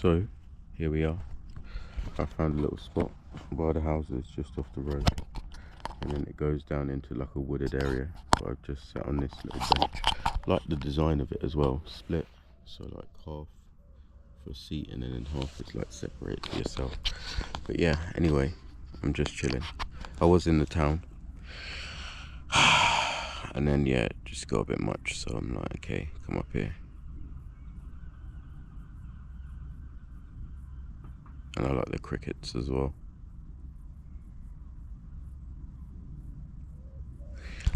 So, here we are. I found a little spot by the houses just off the road, and then it goes down into like a wooded area. So I've just sat on this little bench. Like the design of it as well, split. So like half for seating and then half is like separate to yourself. But yeah, anyway, I'm just chilling. I was in the town, and then yeah, it just got a bit much. So I'm like, okay, come up here. And I like the crickets as well.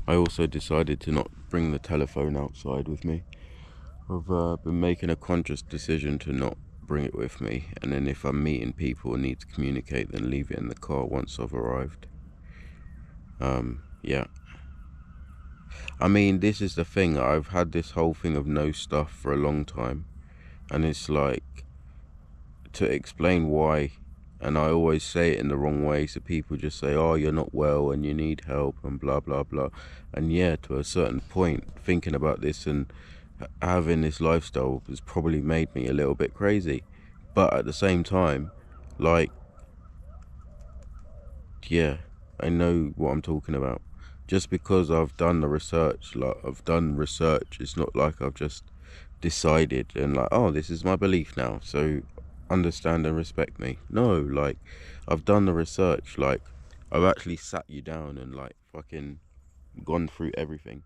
I also decided to not bring the telephone outside with me. I've been making a conscious decision to not bring it with me, and then if I'm meeting people and need to communicate, then leave it in the car once I've arrived. Yeah. I mean, this is the thing, I've had this whole thing of no stuff for a long time, and it's like, to explain why, and I always say it in the wrong way, so people just say, oh, you're not well and you need help and blah blah blah. And yeah, to a certain point, thinking about this and having this lifestyle has probably made me a little bit crazy, but at the same time, like, yeah, I know what I'm talking about. Just because I've done the research, like I've done research, it's not like I've just decided and like, oh, this is my belief now, so understand and respect me. No, like, I've done the research, like I've actually sat you down and like fucking gone through everything.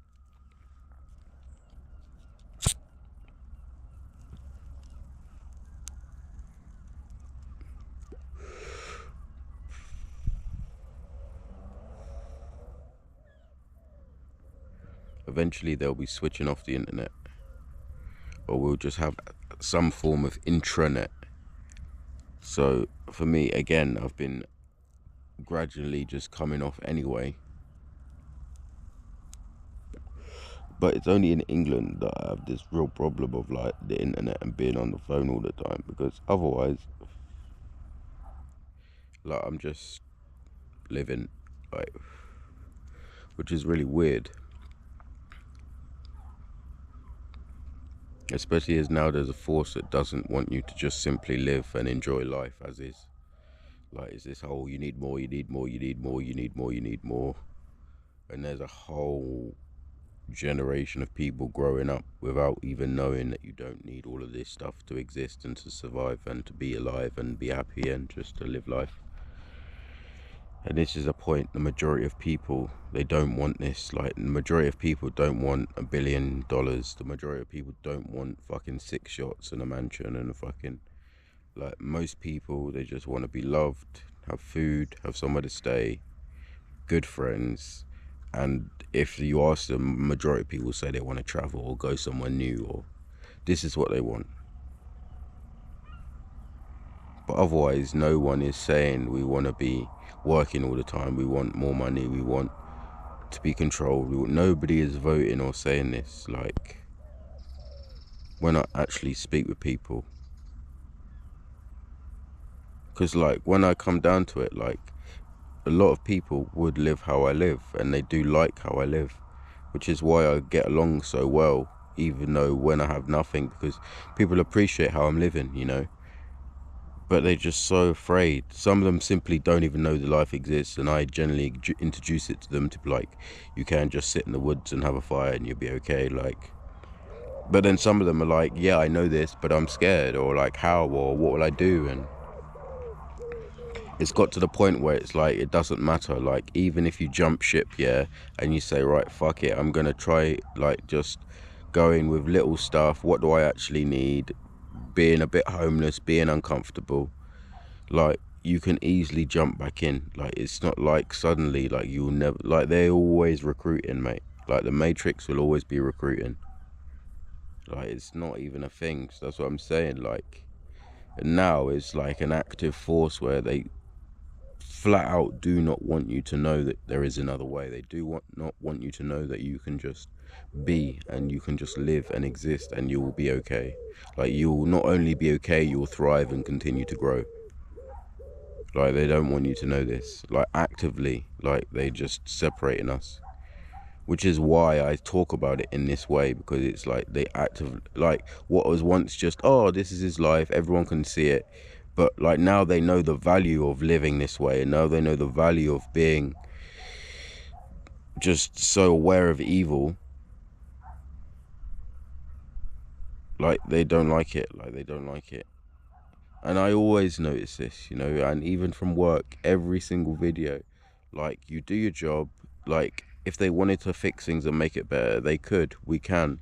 Eventually they'll be switching off the internet, or we'll just have some form of intranet. So for me, again, I've been gradually just coming off anyway, but it's only in England that I have this real problem of like the internet and being on the phone all the time, because otherwise, like, I'm just living, like, which is really weird, especially as now there's a force that doesn't want you to just simply live and enjoy life as is. Like, it's this whole, you need more, you need more, you need more, you need more, you need more. And there's a whole generation of people growing up without even knowing that you don't need all of this stuff to exist and to survive and to be alive and be happy and just to live life. And this is a point, the majority of people, they don't want this. Like, the majority of people don't want $1 billion. The majority of people don't want fucking 6 yachts and a mansion and a fucking, like, most people, they just want to be loved, have food, have somewhere to stay, good friends. And if you ask them, majority of people say they want to travel or go somewhere new, or this is what they want. But otherwise, no one is saying we want to be working all the time, we want more money, we want to be controlled. Nobody is voting or saying this. Like, when I actually speak with people, because like when I come down to it, like, a lot of people would live how I live, and they do like how I live, which is why I get along so well, even though when I have nothing, because people appreciate how I'm living, you know. But they're just so afraid. Some of them simply don't even know the life exists, and I generally introduce it to them to be like, you can just sit in the woods and have a fire and you'll be okay. Like, but then some of them are like, yeah, I know this, but I'm scared, or like, how, or what will I do? And it's got to the point where it's like, it doesn't matter. Like, even if you jump ship, yeah, and you say, right, fuck it, I'm gonna try, like, just going with little stuff. What do I actually need? Being a bit homeless, being uncomfortable, like, you can easily jump back in. Like, it's not like suddenly, like, you'll never, like, they're always recruiting, mate. Like, the Matrix will always be recruiting. Like, it's not even a thing. So that's what I'm saying. Like, and now it's like an active force where they flat out do not want you to know that there is another way. They do not want you to know that you can just be and you can just live and exist and you will be okay. Like, you will not only be okay, you will thrive and continue to grow. Like, they don't want you to know this. Like, actively, like, they just separating us. which is why I talk about it in this way, because it's like they active, like what was once just, oh, this is his life, everyone can see it, but like now they know the value of living this way, and now they know the value of being just so aware of evil. Like they don't like it, and I always notice this, and even from work, every single video, like you do your job, like if they wanted to fix things and make it better, we can.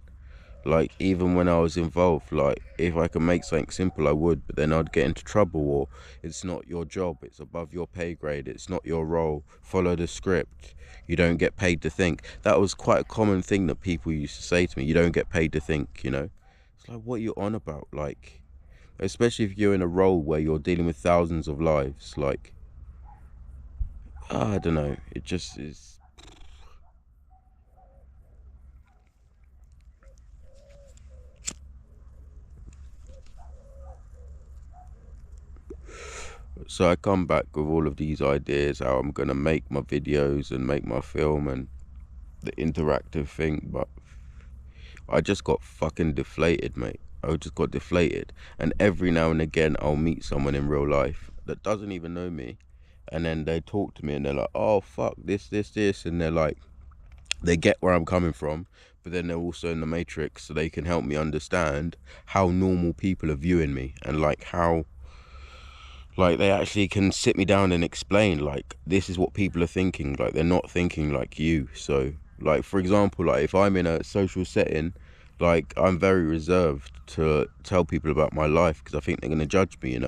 Like even when I was involved, like if I could make something simple I would, but then I'd get into trouble, or it's not your job, it's above your pay grade, it's not your role, follow the script, you don't get paid to think. That was quite a common thing that people used to say to me, you don't get paid to think. It's like, what are you on about? Like, especially if you're in a role where you're dealing with thousands of lives, like, I don't know, it just is. So I come back with all of these ideas, how I'm gonna make my videos and make my film and the interactive thing, but I just got fucking deflated, mate. I just got deflated. And every now and again I'll meet someone in real life that doesn't even know me, and then they talk to me and they're like, oh fuck, this, and they're like, they get where I'm coming from, but then they're also in the matrix, so they can help me understand how normal people are viewing me, and like how, like, they actually can sit me down and explain, like, this is what people are thinking, like they're not thinking like you. So like, for example, like if I'm in a social setting, like I'm very reserved to tell people about my life because I think they're going to judge me,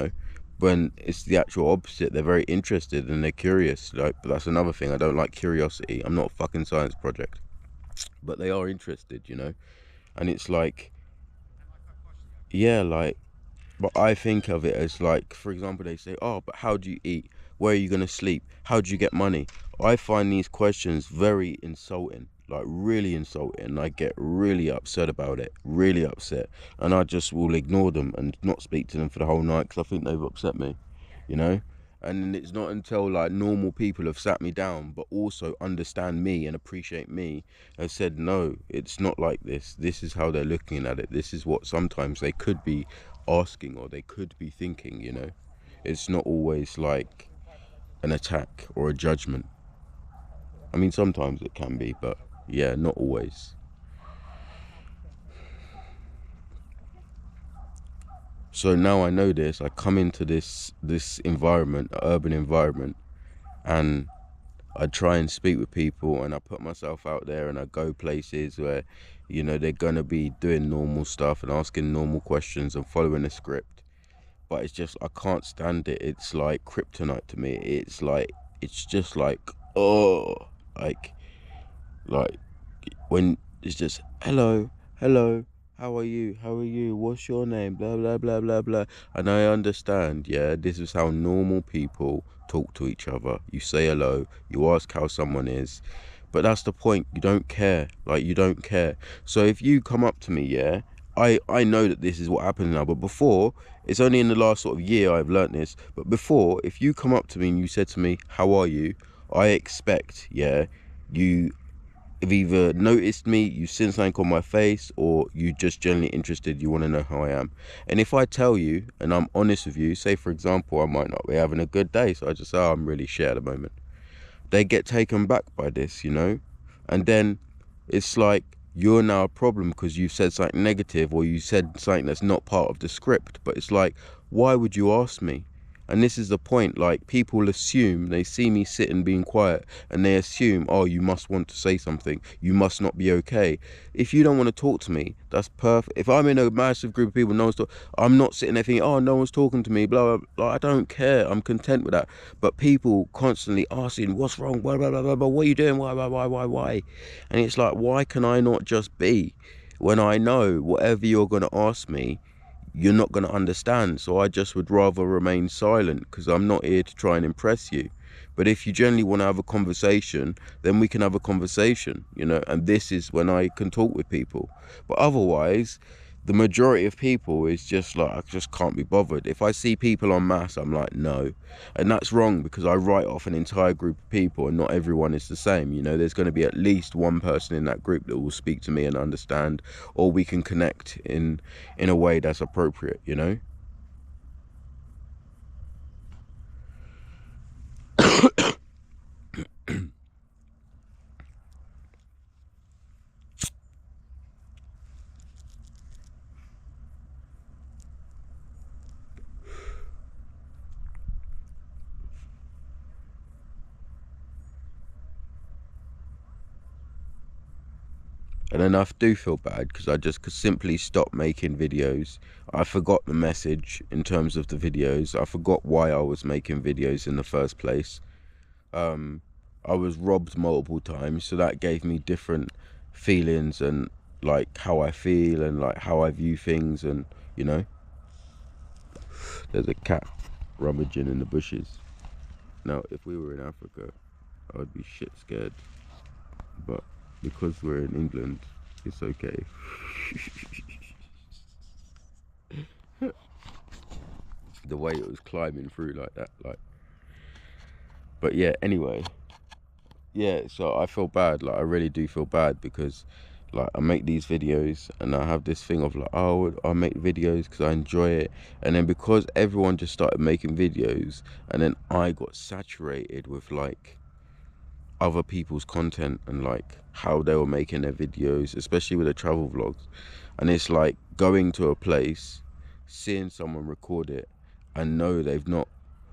when it's the actual opposite. They're very interested and they're curious, like, but that's another thing, I don't like curiosity. I'm not a fucking science project, but they are interested, and it's like, yeah, like, but I think of it as like, for example, they say, oh, but how do you eat? Where are you going to sleep? How do you get money? I find these questions very insulting, like really insulting. I get really upset about it, really upset. And I just will ignore them and not speak to them for the whole night because I think they've upset me, you know? And it's not until like normal people have sat me down, but also understand me and appreciate me, have said, no, it's not like this. This is how they're looking at it. This is what sometimes they could be asking or they could be thinking, It's not always like an attack or a judgment. I mean, sometimes it can be, but yeah, not always. So now I know this, I come into this environment, urban environment, and I try and speak with people and I put myself out there and I go places where, they're gonna be doing normal stuff and asking normal questions and following a script. But it's just, I can't stand it. It's like kryptonite to me. It's just like, oh, like, like when it's just, hello, how are you, what's your name, blah, blah, blah, blah, blah. And I understand, yeah, this is how normal people talk to each other. You say hello, you ask how someone is, but that's the point. You don't care. Like, you don't care. So if you come up to me, yeah, I know that this is what happens now, but before, it's only in the last sort of year I've learnt this, but before, if you come up to me and you said to me, how are you, I expect, yeah, you have either noticed me, you've seen something on my face, or you just generally interested, you want to know how I am. And if I tell you and I'm honest with you, say for example I might not be having a good day, so I just say, oh, I'm really shit at the moment, they get taken back by this, and then it's like you're now a problem because you said something negative or you said something that's not part of the script. But it's like, why would you ask me? And this is the point, like, people assume, they see me sitting being quiet and they assume, oh, you must want to say something, you must not be okay. If you don't want to talk to me, that's perfect. If I'm in a massive group of people, I'm not sitting there thinking, oh, no one's talking to me, blah, blah, blah. I don't care, I'm content with that. But people constantly asking, what's wrong, blah, blah, blah, blah, blah, what are you doing, why? And it's like, why can I not just be, when I know whatever you're going to ask me, you're not going to understand. So I just would rather remain silent because I'm not here to try and impress you. But if you generally want to have a conversation, then we can have a conversation, and this is when I can talk with people. But otherwise, the majority of people is just like, I just can't be bothered. If I see people en masse, I'm like, no. And that's wrong, because I write off an entire group of people, and not everyone is the same. You know, there's going to be at least one person in that group that will speak to me and understand, or we can connect in a way that's appropriate, you know. And then I do feel bad because I just could simply stop making videos. I forgot the message in terms of the videos. I forgot why I was making videos in the first place. I was robbed multiple times, so that gave me different feelings and like how I feel and like how I view things, and you know. There's a cat rummaging in the bushes. Now, if we were in Africa, I would be shit scared. But because we're in England, it's okay. The way it was climbing through like that, like. But yeah, anyway. Yeah, so I feel bad. Like, I really do feel bad because, like, I make these videos and I have this thing of like, oh, I make videos because I enjoy it. And then because everyone just started making videos, and then I got saturated with like other people's content and like how they were making their videos, especially with the travel vlogs. And it's like going to a place, seeing someone record it, and know they've not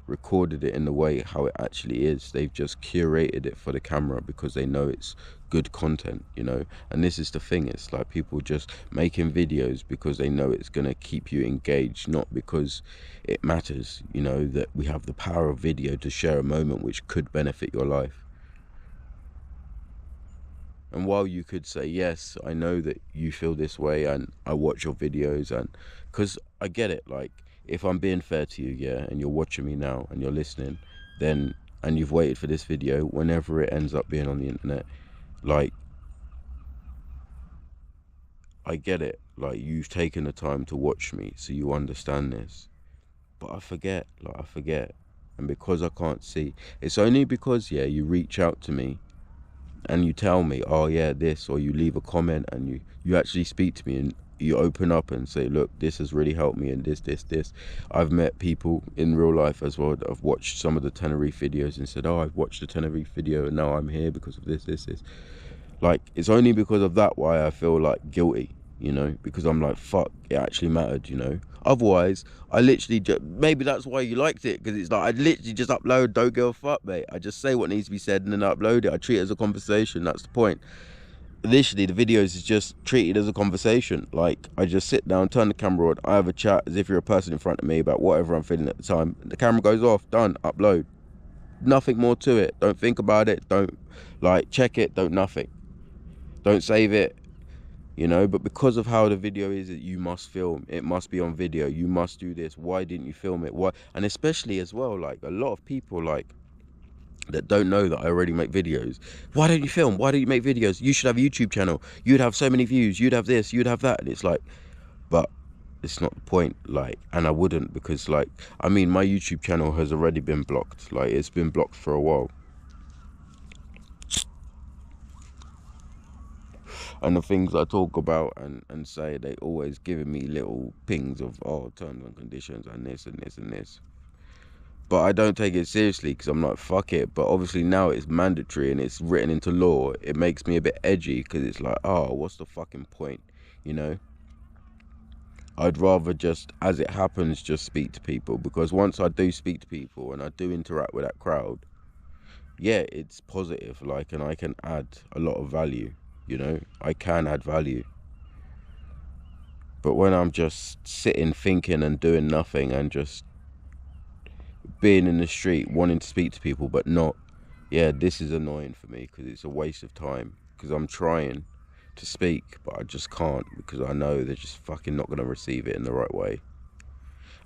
recorded it in the way how it actually is. They've just curated it for the camera because they know it's good content, you know. And this is the thing, it's like people just making videos because they know it's going to keep you engaged, not because it matters, you know, that we have the power of video to share a moment which could benefit your life. And while you could say, yes, I know that you feel this way and I watch your videos, and because I get it, like, if I'm being fair to you, yeah, and you're watching me now and you're listening, then, and you've waited for this video, whenever it ends up being on the internet, like, I get it, like, you've taken the time to watch me, so you understand this. But I forget, like, I forget. And because I can't see, it's only because, yeah, you reach out to me and you tell me, oh yeah, this, or you leave a comment and you actually speak to me and you open up and say, look, this has really helped me, and this. I've met people in real life as well that have watched some of the Tenerife videos and said, oh, I've watched the Tenerife video and now I'm here because of this. Like, it's only because of that why I feel like guilty, you know, because I'm like, fuck, it actually mattered, you know. Otherwise, I literally just, maybe that's why you liked it, because it's like, I literally just upload, don't give a fuck, mate. I just say what needs to be said and then I upload it. I treat it as a conversation. That's the point. Literally, the videos is just treated as a conversation. Like, I just sit down, turn the camera on, I have a chat as if you're a person in front of me about whatever I'm feeling at the time. The camera goes off, done, upload. Nothing more to it. Don't think about it. Don't like check it. Don't nothing. Don't save it, you know. But because of how the video is, that you must film, it must be on video, you must do this. Why didn't you film it? Why? And especially as well, like, a lot of people like that don't know that I already make videos. Why don't you film? Why don't you make videos? You should have a YouTube channel, you'd have so many views, you'd have this, you'd have that. And it's like, but it's not the point. Like, and I wouldn't, because like, I mean, my YouTube channel has already been blocked. Like, it's been blocked for a while. And the things I talk about and say, they always giving me little pings of, oh, terms and conditions and this and this and this. But I don't take it seriously because I'm like, fuck it. But obviously now it's mandatory and it's written into law. It makes me a bit edgy because it's like, oh, what's the fucking point, you know? I'd rather just, as it happens, just speak to people, because once I do speak to people and I do interact with that crowd, yeah, it's positive, like, and I can add a lot of value, you know? I can add value. But when I'm just sitting, thinking and doing nothing and just being in the street, wanting to speak to people, but not, yeah, this is annoying for me because it's a waste of time, because I'm trying to speak, but I just can't, because I know they're just fucking not going to receive it in the right way.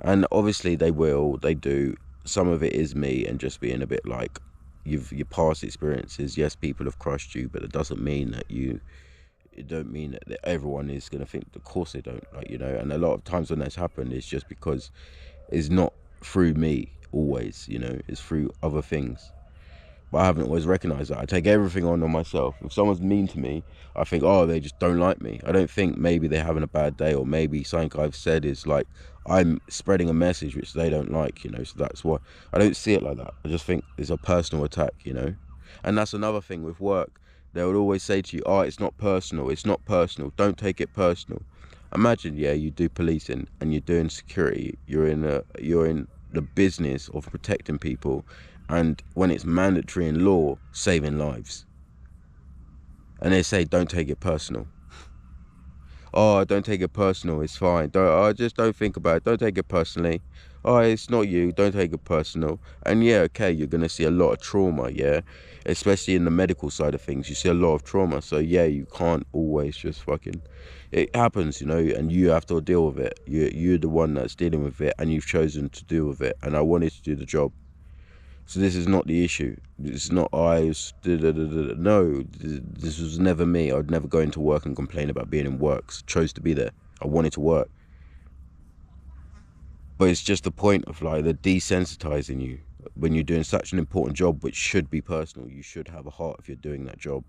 And obviously they will, they do. Some of it is me and just being a bit like, your past experiences, yes, people have crushed you, but it doesn't mean that it don't mean that everyone is going to think, of course they don't, like, you know. And a lot of times when that's happened, it's just because it's not through me always, you know, it's through other things. But I haven't always recognised that. I take everything on myself. If someone's mean to me, I think, oh, they just don't like me. I don't think maybe they're having a bad day, or maybe something I've said is like, I'm spreading a message which they don't like, you know. So that's why I don't see it like that. I just think it's a personal attack, you know. And that's another thing with work. They would always say to you, oh, it's not personal, it's not personal, don't take it personal. Imagine, yeah, you do policing and you're doing security, you're in the business of protecting people, and when it's mandatory in law, saving lives. And they say, don't take it personal. Oh, don't take it personal, it's fine. Just don't think about it, don't take it personally. Oh, it's not you, don't take it personal. And yeah, okay, you're going to see a lot of trauma, yeah? Especially in the medical side of things, you see a lot of trauma. So yeah, you can't always just fucking... It happens, you know, and you have to deal with it. You're the one that's dealing with it, and you've chosen to deal with it. And I wanted to do the job. So this is not the issue. It's not no, this was never me. I'd never go into work and complain about being in work. So I chose to be there. I wanted to work. But it's just the point of like they're desensitizing you when you're doing such an important job, which should be personal. You should have a heart if you're doing that job,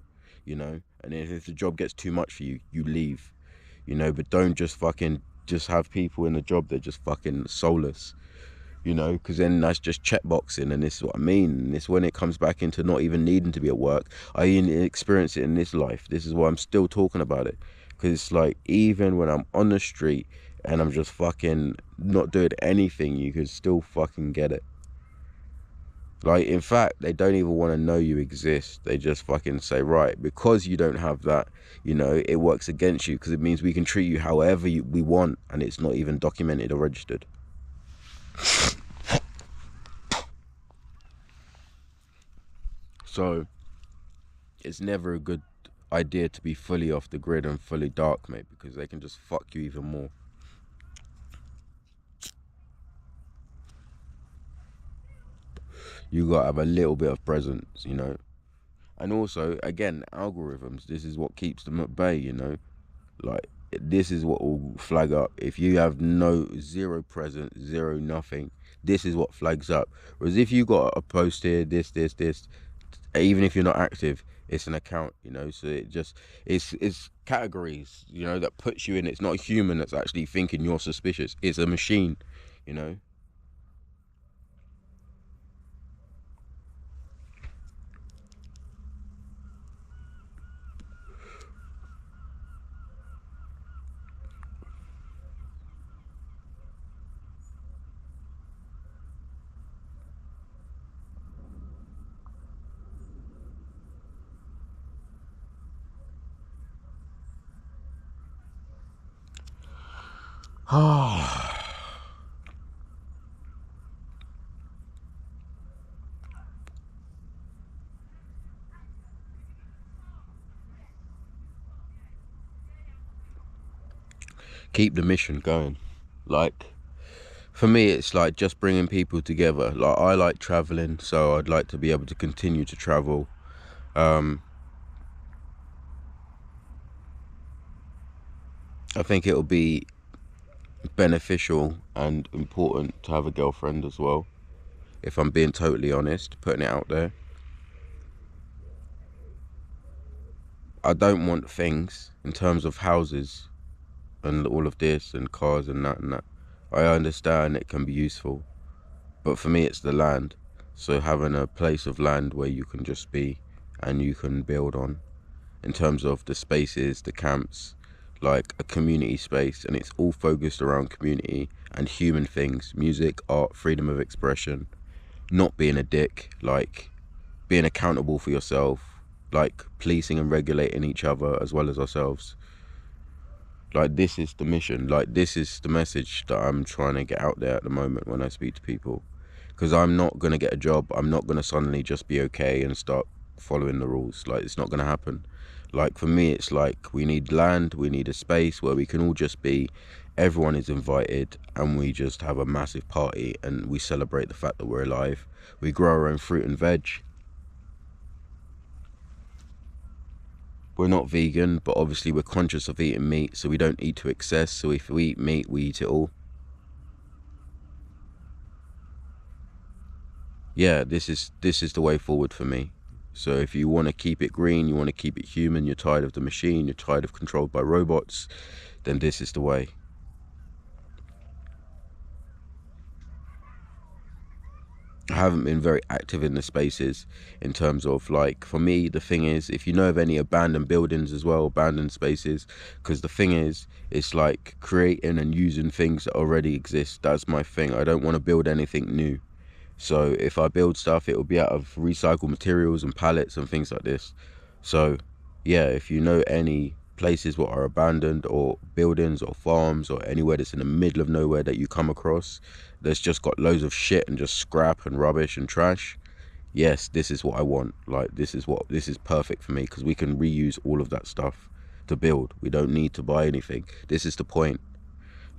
you know. And if the job gets too much for you, you leave, you know. But don't just fucking just have people in the job that just fucking soulless, you know, because then that's just checkboxing. And this is what I mean. And it's when it comes back into not even needing to be at work. I experience it in this life. This is why I'm still talking about it, because it's like even when I'm on the street and I'm just fucking not doing anything, you can still fucking get it. Like, in fact, they don't even want to know you exist. They just fucking say, right, because you don't have that, you know, it works against you, because it means we can treat you however we want, and it's not even documented or registered. So it's never a good idea to be fully off the grid and fully dark, mate, because they can just fuck you even more. You gotta have a little bit of presence, you know. And also, again, algorithms, this is what keeps them at bay, you know. Like, this is what will flag up. If you have zero presence, zero nothing, this is what flags up. Whereas if you got a post here, this, even if you're not active, it's an account, you know. So it's categories, you know, that puts you in. It's not a human that's actually thinking you're suspicious. It's a machine, you know. Keep the mission going. Like, for me, it's like just bringing people together. Like, I like traveling, so I'd like to be able to continue to travel. I think it'll be beneficial and important to have a girlfriend as well, if I'm being totally honest, putting it out there. I don't want things in terms of houses and all of this and cars and that and that. I understand it can be useful, but for me it's the land. So having a place of land where you can just be and you can build on, in terms of the spaces, the camps, like a community space, and it's all focused around community and human things: music, art, freedom of expression, not being a dick, like being accountable for yourself, like policing and regulating each other as well as ourselves. Like, this is the mission, like this is the message that I'm trying to get out there at the moment when I speak to people. Because I'm not going to get a job, I'm not going to suddenly just be okay and start following the rules. Like, it's not going to happen. Like, for me, it's like we need land, we need a space where we can all just be, everyone is invited, and we just have a massive party and we celebrate the fact that we're alive. We grow our own fruit and veg. We're not vegan, but obviously we're conscious of eating meat, so we don't eat to excess. So if we eat meat, we eat it all. Yeah, this is the way forward for me. So if you want to keep it green, you want to keep it human, you're tired of the machine, you're tired of controlled by robots, then this is the way. I haven't been very active in the spaces in terms of, like, for me, the thing is, if you know of any abandoned buildings as well, abandoned spaces, because the thing is, it's like creating and using things that already exist. That's my thing. I don't want to build anything new. So if I build stuff, it will be out of recycled materials and pallets and things like this. So yeah, if you know any places what are abandoned, or buildings or farms or anywhere that's in the middle of nowhere that you come across, that's just got loads of shit and just scrap and rubbish and trash, yes, this is what I want. Like, this is perfect for me, because we can reuse all of that stuff to build. We don't need to buy anything. This is the point.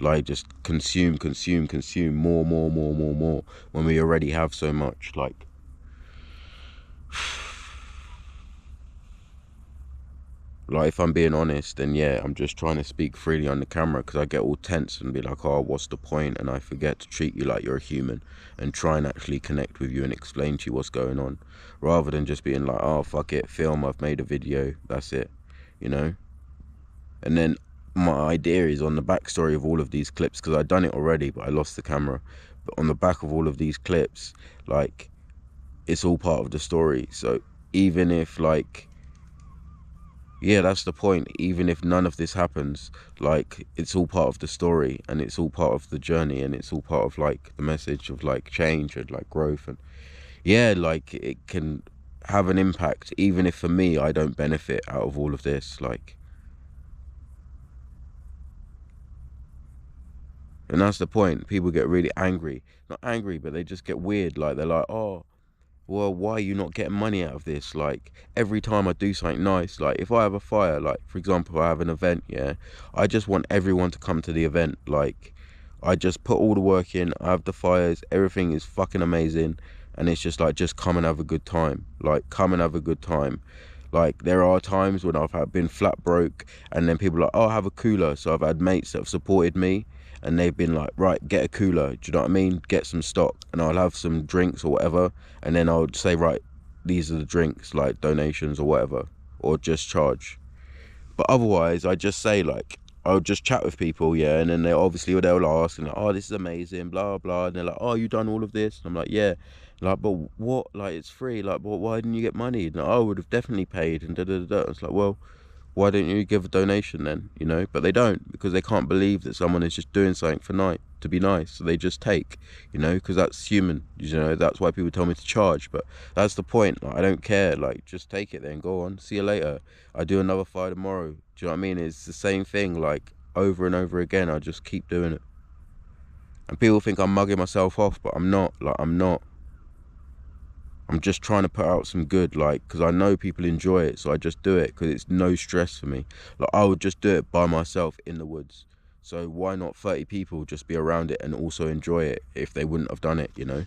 Like, just consume more, when we already have so much. Like, if I'm being honest, then yeah, I'm just trying to speak freely on the camera, because I get all tense and be like, oh, what's the point? And I forget to treat you like you're a human and try and actually connect with you and explain to you what's going on, rather than just being like, oh, fuck it, film, I've made a video, that's it, you know. And then my idea is, on the backstory of all of these clips, because I'd done it already but I lost the camera, but on the back of all of these clips, like, it's all part of the story. So even if, like, yeah, that's the point, even if none of this happens, like, it's all part of the story, and it's all part of the journey, and it's all part of, like, the message of, like, change and, like, growth. And yeah, like, it can have an impact, even if for me I don't benefit out of all of this. Like, and that's the point. People get really angry, not angry, but they just get weird. Like, they're like, oh, well, why are you not getting money out of this? Like, every time I do something nice, like, if I have a fire, like, for example, I have an event, yeah, I just want everyone to come to the event. Like, I just put all the work in, I have the fires, everything is fucking amazing, and it's just like, just come and have a good time. Like, come and have a good time. Like, there are times when I've been flat broke, and then people are like, oh, I have a cooler. So I've had mates that have supported me, and they've been like, right, get a cooler, do you know what I mean, get some stock, and I'll have some drinks or whatever, and then I'll say, right, these are the drinks, like, donations or whatever, or just charge. But otherwise, I just say, like, I'll just chat with people, yeah, and then they'll ask, and like, oh, this is amazing, blah blah, and they're like, oh, you done all of this? And I'm like, yeah. Like, but what? Like, it's free. Like, but why didn't you get money? And like, I would have definitely paid, and da da da. It's like, well, why don't you give a donation then? You know, but they don't, because they can't believe that someone is just doing something to be nice, so they just take, you know, because that's human, you know. That's why people tell me to charge, but that's the point. Like, I don't care. Like, just take it then, go on, see you later. I do another fire tomorrow. Do you know what I mean? It's the same thing, like, over and over again. I just keep doing it, and people think I'm mugging myself off, but I'm not. Like, I'm not. I'm just trying to put out some good, like, because I know people enjoy it, so I just do it, because it's no stress for me. Like, I would just do it by myself in the woods, so why not 30 people just be around it and also enjoy it if they wouldn't have done it, you know?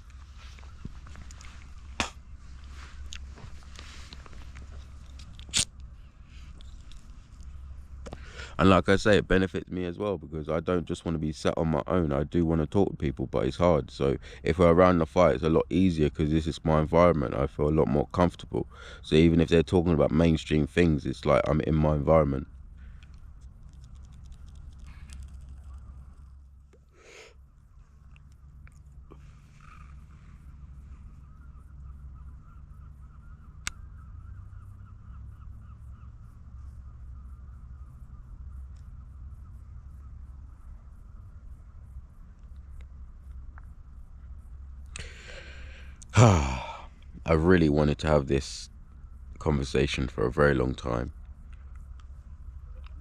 And like I say, it benefits me as well, because I don't just want to be sat on my own. I do want to talk to people, but it's hard. So if we're around the fire, it's a lot easier, because this is my environment. I feel a lot more comfortable. So even if they're talking about mainstream things, it's like I'm in my environment. I really wanted to have this conversation for a very long time.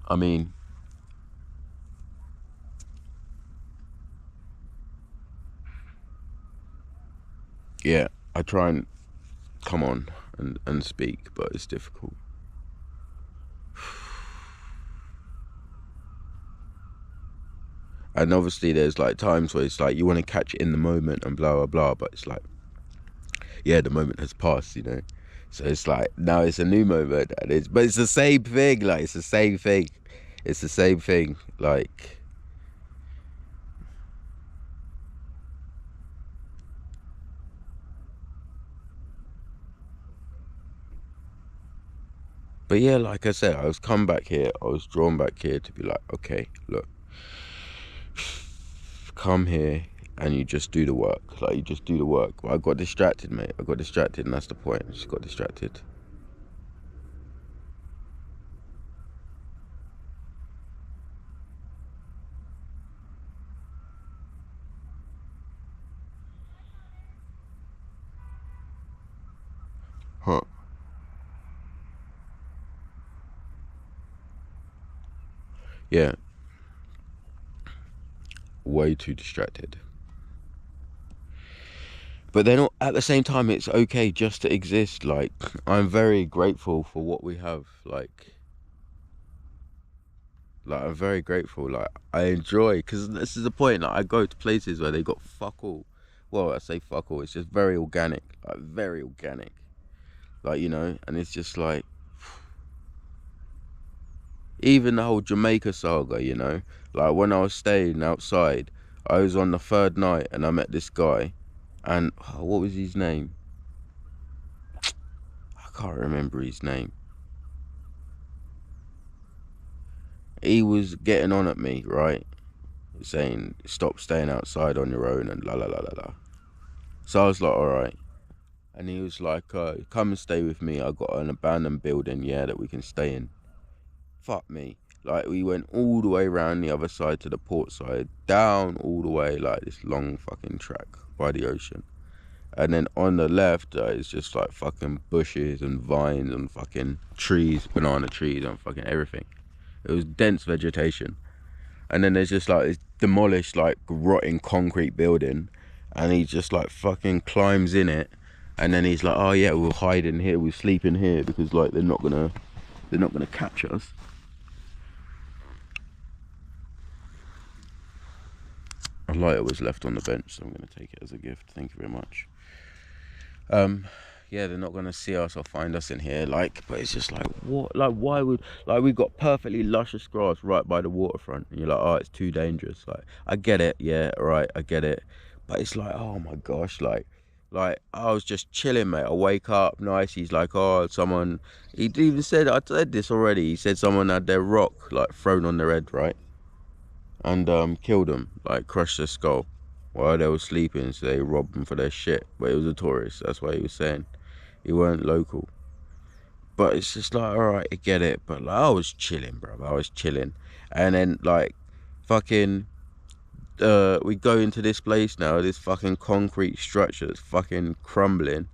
I mean, yeah, I try and come on and speak, but it's difficult. And obviously there's like times where it's like you want to catch it in the moment and blah blah blah, but it's like, yeah, the moment has passed, you know. So it's like now it's a new moment, but it's the same thing. Like it's the same thing. It's the same thing. Like. But yeah, like I said, I was come back here. I was drawn back here to be like, okay, look, come here and you just do the work. Like you just do the work. But I got distracted, mate. I got distracted, and that's the point. I just got distracted. Huh. Yeah. Way too distracted. But then at the same time, it's okay just to exist. Like, I'm very grateful for what we have. Like I'm very grateful. Like, I enjoy, because this is the point. Like, I go to places where they got fuck all. Well, I say fuck all. It's just very organic. Like, very organic. Like, you know, and it's just like, even the whole Jamaica saga, you know. Like, when I was staying outside, I was on the third night and I met this guy. And what was his name? I can't remember his name. He was getting on at me, right? Saying, stop staying outside on your own and la la la la la. So I was like, alright. And he was like, come and stay with me. I got an abandoned building, yeah, that we can stay in. Fuck me. Like, we went all the way around the other side to the port side, down all the way, like this long fucking track by the ocean. And then on the left, it's just like fucking bushes and vines and fucking trees, banana trees and fucking everything. It was dense vegetation. And then there's just like this demolished, like rotting concrete building. And he just like fucking climbs in it. And then he's like, oh yeah, we'll hide in here, we'll sleep in here because like they're not gonna catch us. A lighter was left on the bench, so I'm gonna take it as a gift. Thank you very much. Yeah, they're not gonna see us or find us in here. Like, but it's just like, what? Like, why would, like, we've got perfectly luscious grass right by the waterfront, and you're like, oh, it's too dangerous. Like, I get it, yeah, right, I get it, but it's like, oh my gosh, like I was just chilling, mate. I wake up, nice. He's like, oh, someone. He even said, I said this already. He said someone had their rock like thrown on their head, right, and killed them, like crushed their skull while they were sleeping. So they robbed them for their shit. But it was a tourist. That's what he was saying. He weren't local. But it's just like, all right, I get it. But like, I was chilling, bro. I was chilling, and then like, fucking. We go into this place now, this fucking concrete structure that's fucking crumbling,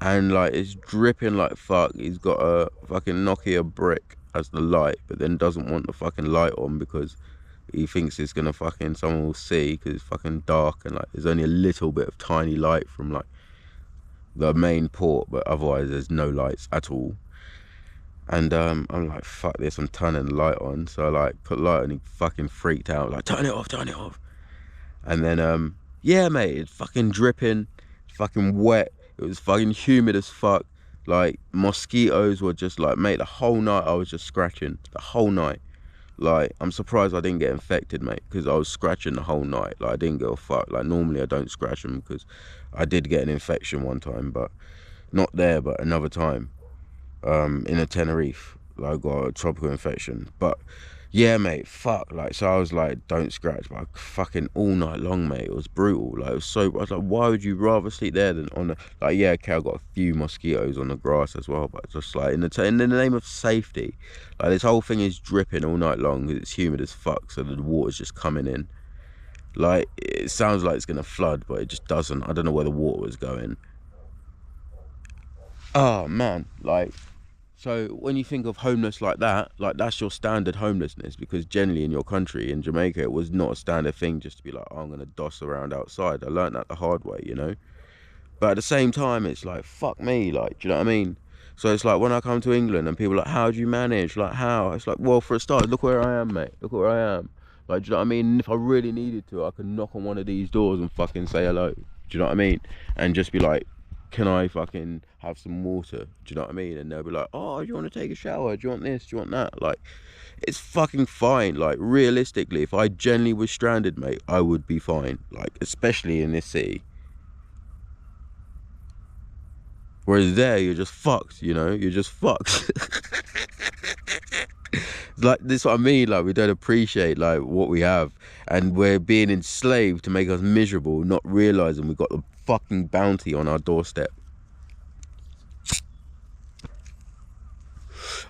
and like it's dripping like fuck. He's got a fucking Nokia brick as the light, but then doesn't want the fucking light on because he thinks it's gonna fucking, someone will see because it's fucking dark, and like there's only a little bit of tiny light from like the main port, but otherwise there's no lights at all. And I'm like, fuck this, I'm turning the light on. So I like put light on, he fucking freaked out, like, turn it off, turn it off. And then yeah, mate, it's fucking dripping, fucking wet. It was fucking humid as fuck. Like, mosquitoes were just like, mate, the whole night I was just scratching, the whole night. Like, I'm surprised I didn't get infected, mate, because I was scratching the whole night. Like, I didn't give a fuck. Like, normally I don't scratch them because I did get an infection one time, but not there, but another time. In a Tenerife, like, I got a tropical infection. But yeah, mate, fuck. Like, so I was like, don't scratch. But fucking all night long, mate, it was brutal. Like, it was so, I was like, why would you rather sleep there than on the, like, yeah, okay, I got a few mosquitoes on the grass as well, but just like in the name of safety, like, this whole thing is dripping all night long because it's humid as fuck, so the water's just coming in. Like, it sounds like it's gonna flood, but it just doesn't. I don't know where the water was going. Oh man, like, so when you think of homeless like that, like, that's your standard homelessness, because generally in your country, in Jamaica, it was not a standard thing just to be like, oh, I'm gonna doss around outside. I learned that the hard way, you know. But at the same time, it's like, fuck me, like, do you know what I mean? So it's like, when I come to England and people are like, how do you manage? Like, how? It's like, well, for a start, look where I am, mate. Look where I am. Like, do you know what I mean? If I really needed to, I could knock on one of these doors and fucking say hello. Do you know what I mean? And just be like, can I fucking have some water? Do you know what I mean? And they'll be like, oh, do you want to take a shower? Do you want this? Do you want that? Like, it's fucking fine. Like, realistically, if I genuinely was stranded, mate, I would be fine. Like, especially in this city. Whereas there, you're just fucked, you know? You're just fucked. Like, this is what I mean. Like, we don't appreciate, like, what we have. And we're being enslaved to make us miserable, not realising we've got the fucking bounty on our doorstep.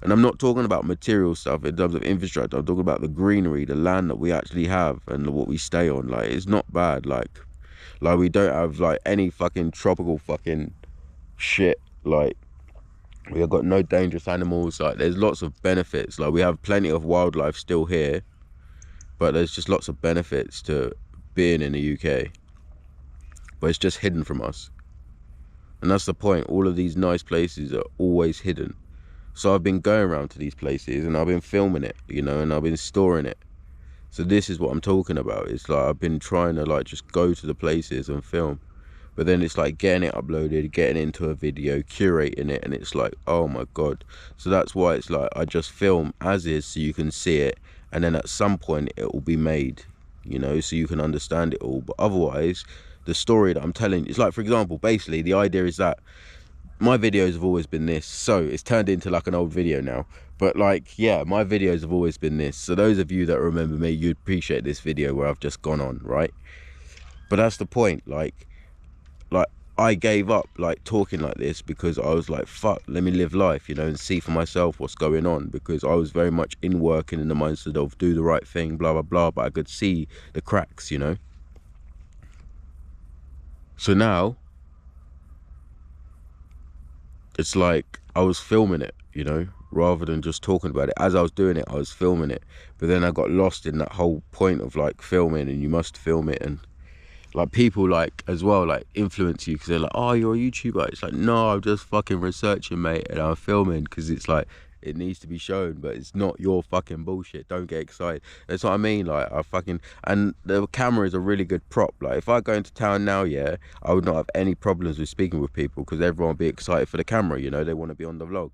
And I'm not talking about material stuff in terms of infrastructure. I'm talking about the greenery, the land that we actually have and what we stay on. Like, it's not bad. Like we don't have, like, any fucking tropical fucking shit. Like, we have got no dangerous animals. Like, there's lots of benefits. Like, we have plenty of wildlife still here, but there's just lots of benefits to being in the UK. But it's just hidden from us. And that's the point. All of these nice places are always hidden. So I've been going around to these places and I've been filming it, you know, and I've been storing it. So this is what I'm talking about. It's like I've been trying to, like, just go to the places and film. But then it's like getting it uploaded, getting into a video, curating it, and it's like, oh my God. So that's why it's like I just film as is so you can see it, and then at some point it will be made, you know, so you can understand it all. But otherwise, the story that I'm telling, it's like, for example, basically the idea is that my videos have always been this. So it's turned into like an old video now. But like, yeah, my videos have always been this. So those of you that remember me, you'd appreciate this video where I've just gone on, right? But that's the point. Like I gave up, like, talking like this because I was like, fuck, let me live life, you know, and see for myself what's going on, because I was very much in work and in the mindset of do the right thing, blah, blah, blah. But I could see the cracks, you know? So now it's like I was filming it, you know, rather than just talking about it. As I was doing it, I was filming it. But then I got lost in that whole point of, like, filming, and you must film it. And, like, people, like, as well, like, influence you because they're like, oh, you're a YouTuber. It's like, no, I'm just fucking researching, mate, and I'm filming because it's like, it needs to be shown, but it's not your fucking bullshit. Don't get excited. That's what I mean. Like, I fucking, and the camera is a really good prop. Like, if I go into town now, yeah, I would not have any problems with speaking with people because everyone would be excited for the camera, you know, they want to be on the vlog.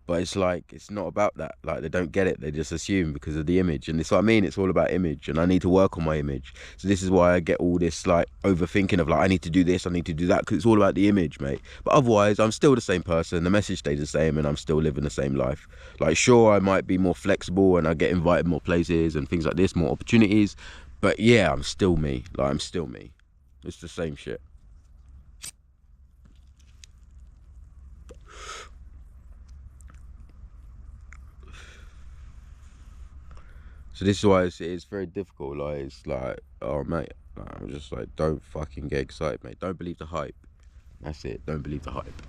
But it's like, it's not about that. Like, they don't get it. They just assume because of the image. And it's what I mean. It's all about image. And I need to work on my image. So this is why I get all this, like, overthinking of, like, I need to do this, I need to do that. Because it's all about the image, mate. But otherwise, I'm still the same person. The message stays the same. And I'm still living the same life. Like, sure, I might be more flexible and I get invited more places and things like this, more opportunities. But yeah, I'm still me. Like, I'm still me. It's the same shit. So this is why it's very difficult. Like, it's like, oh mate, like, I'm just like, don't fucking get excited, mate. Don't believe the hype. That's it. Don't believe the hype.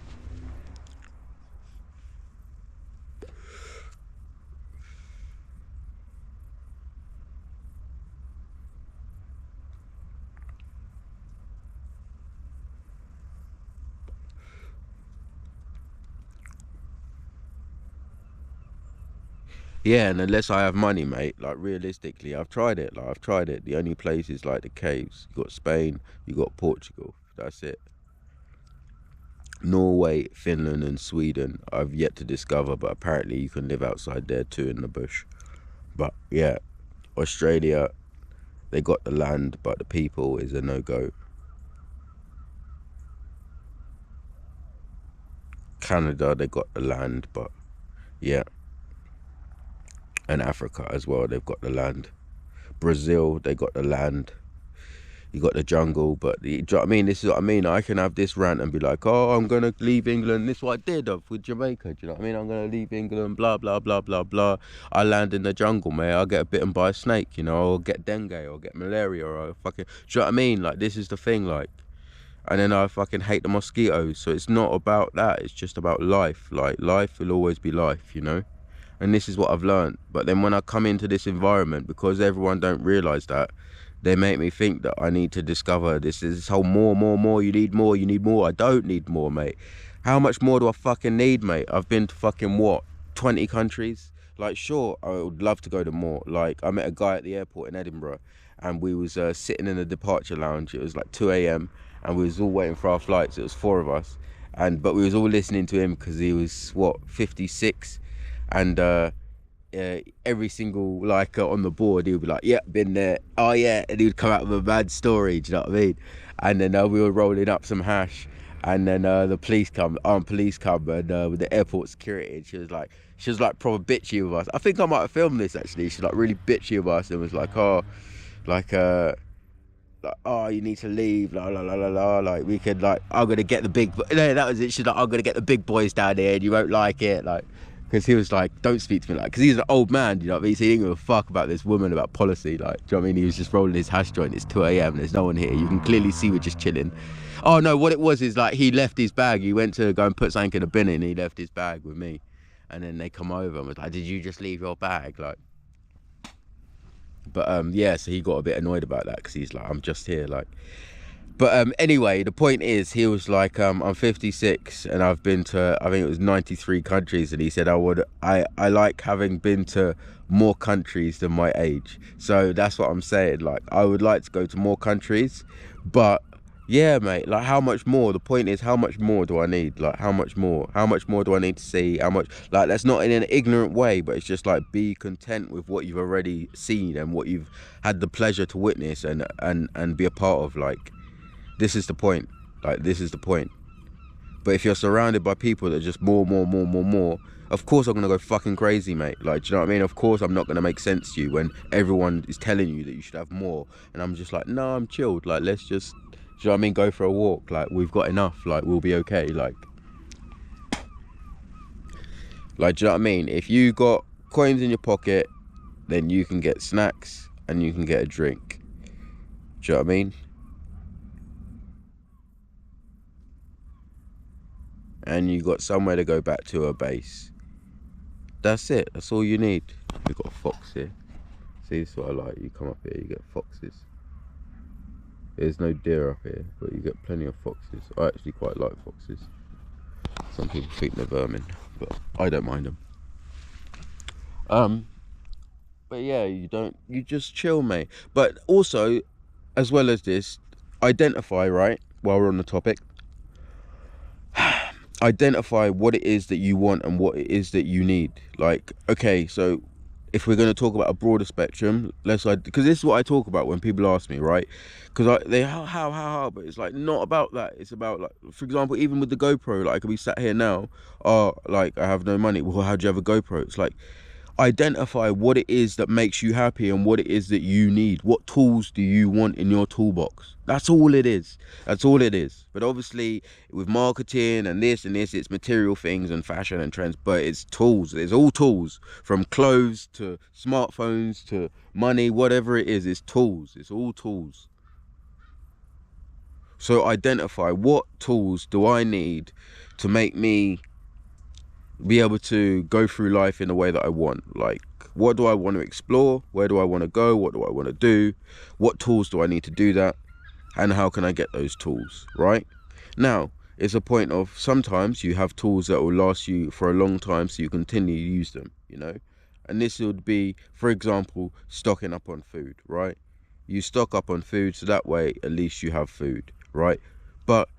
Yeah, and unless I have money, mate, like, realistically, I've tried it. Like, I've tried it. The only place is like the caves. You got Spain, you got Portugal. That's it. Norway, Finland, and Sweden I've yet to discover, but apparently you can live outside there too in the bush. But yeah, Australia, they got the land, but the people is a no-go. Canada, they got the land, but yeah. And Africa as well, they've got the land. Brazil, they got the land. You got the jungle, but do you know what I mean? This is what I mean. I can have this rant and be like, oh, I'm gonna leave England. This is what I did with Jamaica. Do you know what I mean? I'm gonna leave England, blah blah blah blah blah. I land in the jungle, mate. I'll get bitten by a snake, you know, or get dengue, or get malaria, or fucking. Do you know what I mean? Like, this is the thing, like. And then I fucking hate the mosquitoes. So it's not about that. It's just about life. Like, life will always be life, you know. And this is what I've learned. But then when I come into this environment, because everyone don't realise that, they make me think that I need to discover this whole more, you need more, you need more. I don't need more, mate. How much more do I fucking need, mate? I've been to fucking, what, 20 countries? Like, sure, I would love to go to more. Like, I met a guy at the airport in Edinburgh, and we was sitting in the departure lounge. It was like 2 a.m. and we was all waiting for our flights. It was 4 of us, but we was all listening to him because he was 56, and every single on the board he would be like, yeah, been there, oh yeah, and he would come out with a mad story, do you know what I mean? And then we were rolling up some hash, and then the armed police come, and with the airport security, and she was like proper bitchy with us. I think I might have filmed this actually. She's like really bitchy with us and was like, oh, oh, you need to leave, la la la la la, like we could, like, I'm gonna get the big, no, that was it. She's like, I'm gonna get the big boys down here and you won't like it, like, because he was like, don't speak to me, like, because he's an old man, you know what I mean? So he didn't give a fuck about this woman, about policy, like, do you know what I mean? He was just rolling his hash joint. It's 2 a.m, there's no one here, you can clearly see we're just chilling. Oh no, what it was is, like, he left his bag, he went to go and put something in a bin and he left his bag with me, and then they come over and was like, did you just leave your bag, like? But yeah, so he got a bit annoyed about that because he's like, I'm just here, like. But anyway, the point is, he was like, I'm 56 and I've been to, I think it was 93 countries, and he said I like having been to more countries than my age. So that's what I'm saying, like, I would like to go to more countries, but yeah, mate, like, how much more? The point is, how much more do I need? Like, how much more do I need to see? How much, like, that's not in an ignorant way, but it's just like, be content with what you've already seen and what you've had the pleasure to witness and be a part of. Like, this is the point. Like, this is the point. But if you're surrounded by people that are just more, of course I'm gonna go fucking crazy, mate. Like, do you know what I mean? Of course I'm not gonna make sense to you when everyone is telling you that you should have more, and I'm just like, no, I'm chilled. Like, let's just, do you know what I mean, go for a walk. Like, we've got enough. Like, we'll be okay. Like, do you know what I mean? If you got coins in your pocket, then you can get snacks and you can get a drink. Do you know what I mean? And you got somewhere to go back to a base. That's it. That's all you need. We've got a fox here. See, this is what I like. You come up here, you get foxes. There's no deer up here, but you get plenty of foxes. I actually quite like foxes. Some people think they're vermin, but I don't mind them. But yeah, you just chill, mate. But also, as well as this, identify, right, while we're on the topic, identify what it is that you want and what it is that you need. Like, okay, so if we're going to talk about a broader spectrum, because this is what I talk about when people ask me, right? Because how, but it's like, not about that. It's about, like, for example, even with the GoPro, like, I could be sat here now, like, I have no money. Well, how do you have a GoPro? It's like, identify what it is that makes you happy and what it is that you need. What tools do you want in your toolbox? That's all it is. That's all it is. But obviously, with marketing and this, it's material things and fashion and trends, but it's tools. It's all tools, from clothes to smartphones to money, whatever it is, it's tools. It's all tools. So identify, what tools do I need to make me be able to go through life in the way that I want? Like, what do I want to explore? Where do I want to go? What do I want to do? What tools do I need to do that? And how can I get those tools, right? Now, it's a point of, sometimes you have tools that will last you for a long time, so you continue to use them, you know? And this would be, for example, stocking up on food, right? You stock up on food, so that way at least you have food, right? But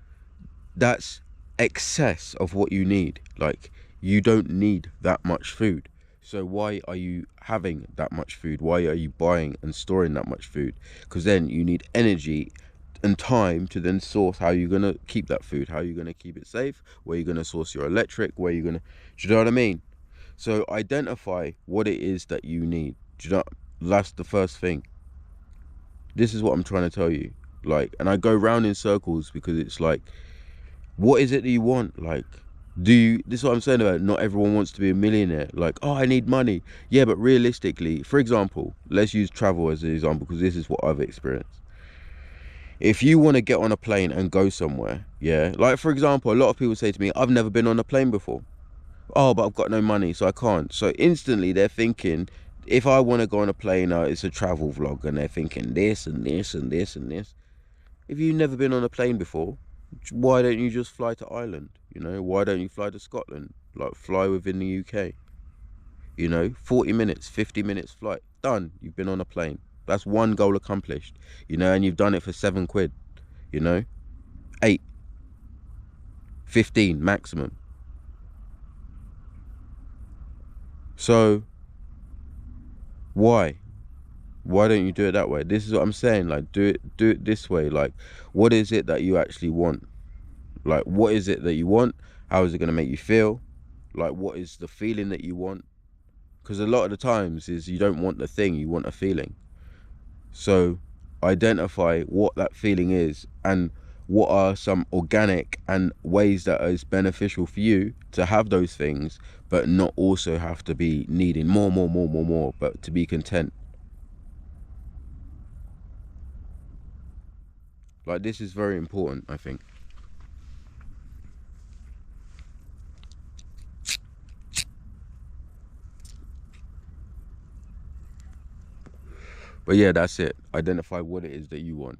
that's excess of what you need. Like, you don't need that much food. So why are you having that much food? Why are you buying and storing that much food? Because then you need energy and time to then source how you're going to keep that food, how you're going to keep it safe, where you're going to source your electric, where you're going to, do you know what I mean? So identify what it is that you need. Do you know, that's the first thing. This is what I'm trying to tell you. Like, and I go round in circles because it's like, what is it that you want? Like, this is what I'm saying about, not everyone wants to be a millionaire. Like, oh, I need money. Yeah, but realistically, for example, let's use travel as an example, because this is what I've experienced. If you want to get on a plane and go somewhere, yeah, like, for example, a lot of people say to me, I've never been on a plane before. Oh, but I've got no money, so I can't. So instantly they're thinking, if I want to go on a plane, it's a travel vlog, and they're thinking this and this and this and this. If you've never been on a plane before, why don't you just fly to Ireland? You know, why don't you fly to Scotland? Like, fly within the UK. You know, 40 minutes, 50 minutes flight, done. You've been on a plane. That's one goal accomplished, you know, and you've done it for £7, you know. 8, 15 maximum. So why don't you do it that way? This is what I'm saying. Like, do it this way. Like, what is it that you actually want? Like, what is it that you want? How is it going to make you feel? Like, what is the feeling that you want? Because a lot of the times is you don't want the thing, you want a feeling. So identify what that feeling is and what are some organic and ways that is beneficial for you to have those things, but not also have to be needing more, but to be content. Like, this is very important, I think. But yeah, that's it. Identify what it is that you want.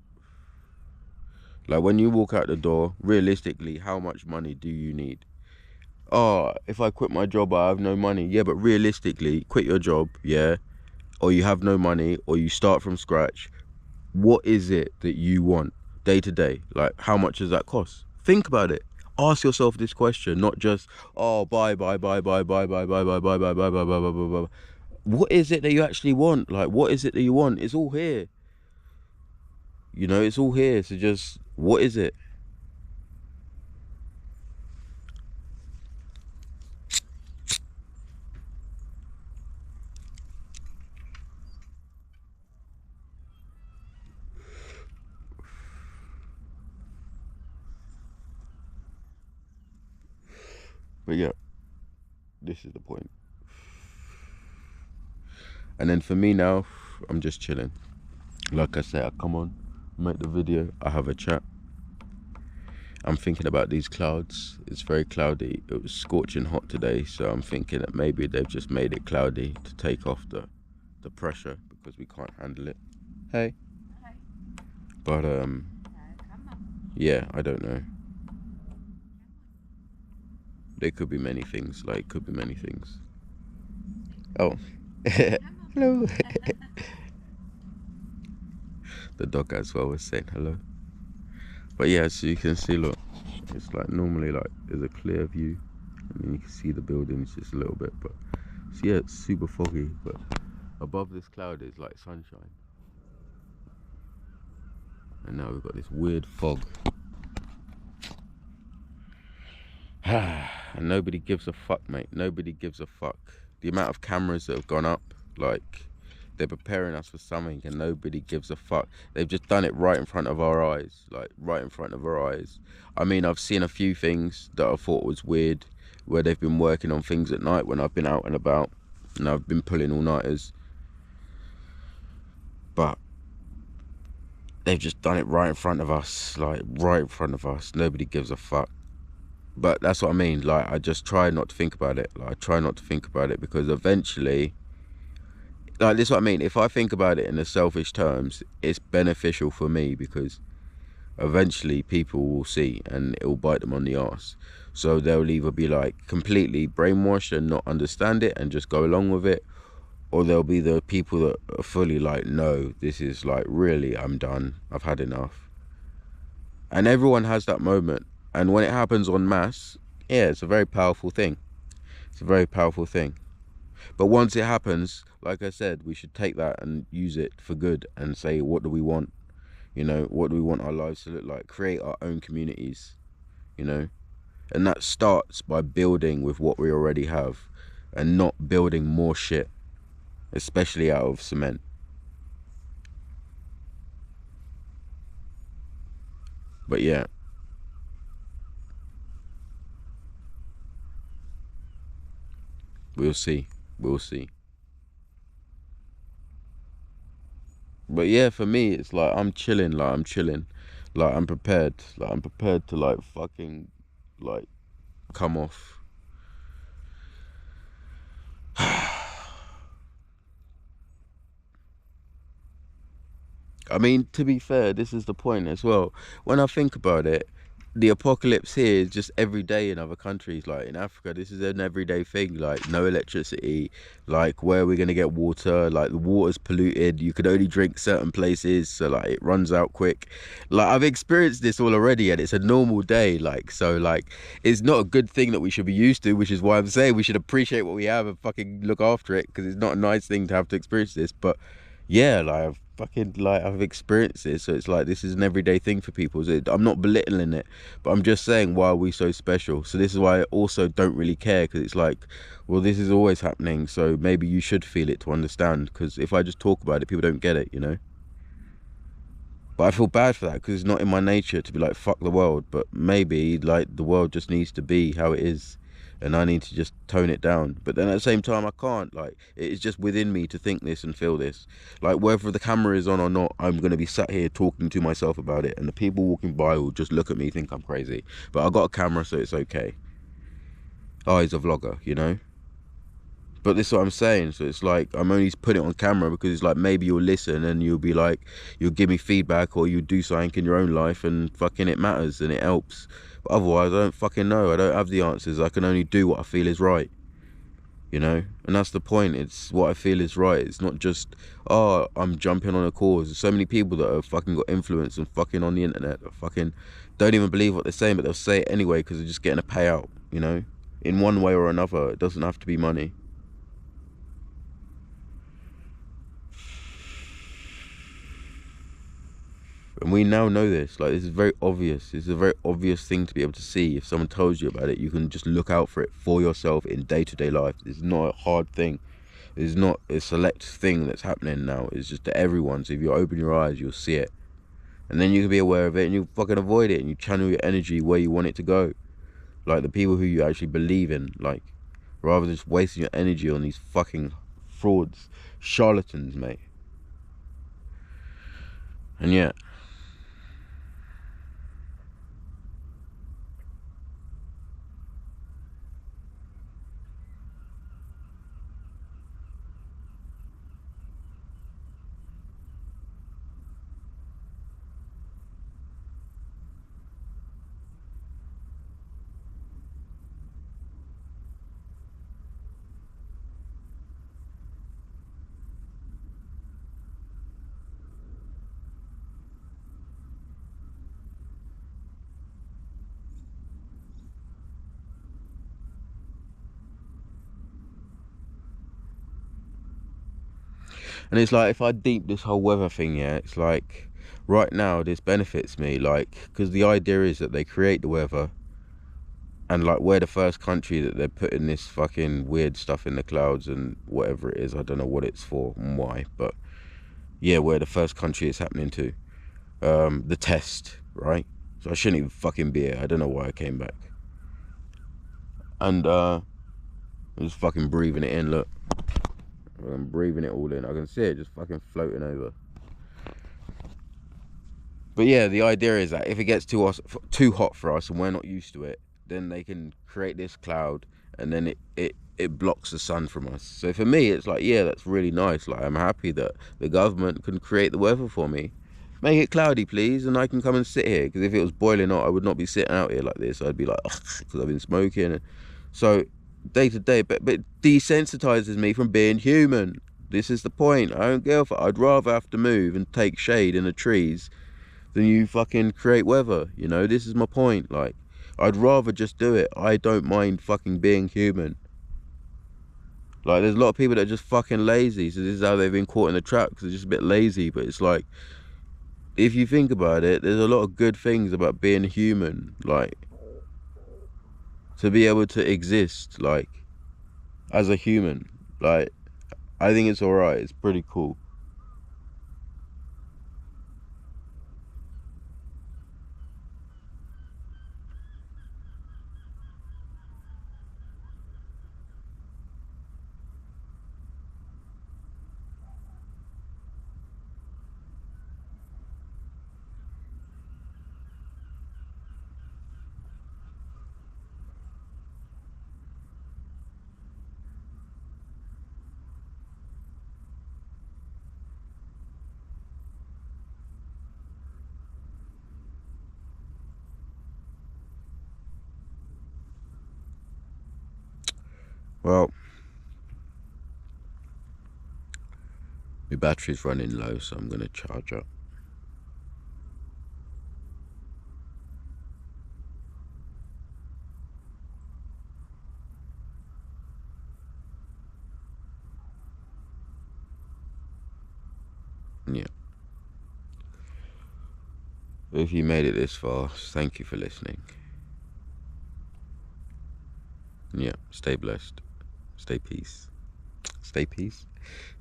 Like, when you walk out the door, realistically, how much money do you need? Oh, if I quit my job, I have no money. Yeah, but realistically, quit your job, yeah, or you have no money, or you start from scratch. What is it that you want day to day? Like, how much does that cost? Think about it. Ask yourself this question, not just, oh, buy. What is it that you actually want? Like, what is it that you want? It's all here. You know, it's all here. So just, what is it? But yeah, this is the point. And then for me now, I'm just chilling. Like I said, I come on, make the video, I have a chat. I'm thinking about these clouds. It's very cloudy. It was scorching hot today, so I'm thinking that maybe they've just made it cloudy to take off the pressure because we can't handle it. Hey. Hi. But yeah, I don't know. There could be many things. Like, could be many things. Oh. Hello. The dog as well was saying hello. But yeah, so you can see, look, it's like normally like there's a clear view and then you can see the buildings just a little bit, but so yeah, it's super foggy, but above this cloud is like sunshine. And now we've got this weird fog. And nobody gives a fuck, mate. Nobody gives a fuck. The amount of cameras that have gone up, like, they're preparing us for something and nobody gives a fuck. They've just done it right in front of our eyes, like right in front of our eyes. I mean, I've seen a few things that I thought was weird, where they've been working on things at night when I've been out and about, and I've been pulling all-nighters. But they've just done it right in front of us, like right in front of us. Nobody gives a fuck. But that's what I mean. Like, I just try not to think about it. Like, I try not to think about it because eventually, like, this is what I mean. If I think about it in the selfish terms, it's beneficial for me because eventually people will see and it will bite them on the arse. So they'll either be like completely brainwashed and not understand it and just go along with it, or there'll be the people that are fully like, no, this is like, really, I'm done. I've had enough. And everyone has that moment. And when it happens en masse, yeah, it's a very powerful thing. It's a very powerful thing. But once it happens, like I said, we should take that and use it for good and say, what do we want? You know, what do we want our lives to look like? Create our own communities, you know? And that starts by building with what we already have and not building more shit, especially out of cement. But yeah. We'll see. We'll see. But yeah, for me, it's like I'm chilling. Like, I'm chilling. Like, I'm prepared. Like, I'm prepared to like fucking like come off. I mean, to be fair, this is the point as well. When I think about it, the apocalypse here is just every day in other countries. Like in Africa, this is an everyday thing. Like no electricity, like where are we gonna get water? Like the water's polluted. You could only drink certain places, so like it runs out quick. Like I've experienced this all already, and it's a normal day. Like so, like it's not a good thing that we should be used to, which is why I'm saying we should appreciate what we have and fucking look after it, because it's not a nice thing to have to experience this. But yeah, I've experienced it, so it's like this is an everyday thing for people. So I'm not belittling it, but I'm just saying, why are we so special? So this is why I also don't really care, because it's like, well, this is always happening, so maybe you should feel it to understand, because if I just talk about it, people don't get it, you know. But I feel bad for that, because it's not in my nature to be like, fuck the world. But maybe like the world just needs to be how it is, and I need to just tone it down. But then at the same time, I can't. Like, it is just within me to think this and feel this. Like, whether the camera is on or not, I'm going to be sat here talking to myself about it, and the people walking by will just look at me, think I'm crazy. But I got a camera, so it's okay. Oh, he's a vlogger, you know. But this is what I'm saying. So it's like, I'm only putting it on camera because it's like, maybe you'll listen and you'll be like, you'll give me feedback, or you do something in your own life and fucking it matters and it helps. But otherwise, I don't fucking know. I don't have the answers. I can only do what I feel is right, you know. And that's the point. It's what I feel is right. It's not just, oh, I'm jumping on a cause. There's so many people that have fucking got influence and fucking on the internet that fucking don't even believe what they're saying, but they'll say it anyway because they're just getting a payout, you know, in one way or another. It doesn't have to be money. And we now know this. Like, this is very obvious. It's a very obvious thing to be able to see. If someone tells you about it, you can just look out for it for yourself in day-to-day life. It's not a hard thing. It's not a select thing that's happening now. It's just to everyone. So if you open your eyes, you'll see it. And then you can be aware of it and you fucking avoid it, and you channel your energy where you want it to go. Like the people who you actually believe in. Like, rather than just wasting your energy on these fucking frauds, charlatans, mate. And yeah. And it's like, if I deep this whole weather thing, yeah, it's like, right now, this benefits me, like, because the idea is that they create the weather, and like, we're the first country that they're putting this fucking weird stuff in the clouds and whatever it is. I don't know what it's for and why, but yeah, we're the first country it's happening to. The test, right? So I shouldn't even fucking be here. I don't know why I came back. And I'm just fucking breathing it in, look. I'm breathing it all in. I can see it just fucking floating over. But yeah, the idea is that if it gets too hot for us and we're not used to it, then they can create this cloud, and then it blocks the sun from us. So for me, it's like, yeah, that's really nice. Like, I'm happy that the government can create the weather for me. Make it cloudy, please, and I can come and sit here. Because if it was boiling hot, I would not be sitting out here like this. I'd be like, because I've been smoking. So day to day, but it desensitizes me from being human. This is the point. I don't care if I'd rather have to move and take shade in the trees than you fucking create weather, you know. This is my point. Like, I'd rather just do it. I don't mind fucking being human. Like, there's a lot of people that are just fucking lazy, so this is how they've been caught in the trap, because they're just a bit lazy. But it's like, if you think about it, there's a lot of good things about being human. Like, to be able to exist, like, as a human, like, I think it's alright. It's pretty cool. Well, my battery's running low, so I'm going to charge up. Yeah. If you made it this far, thank you for listening. Yeah, stay blessed. Stay peace. Stay peace.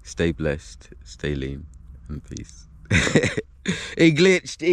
Stay blessed. Stay lean. And peace. He glitched.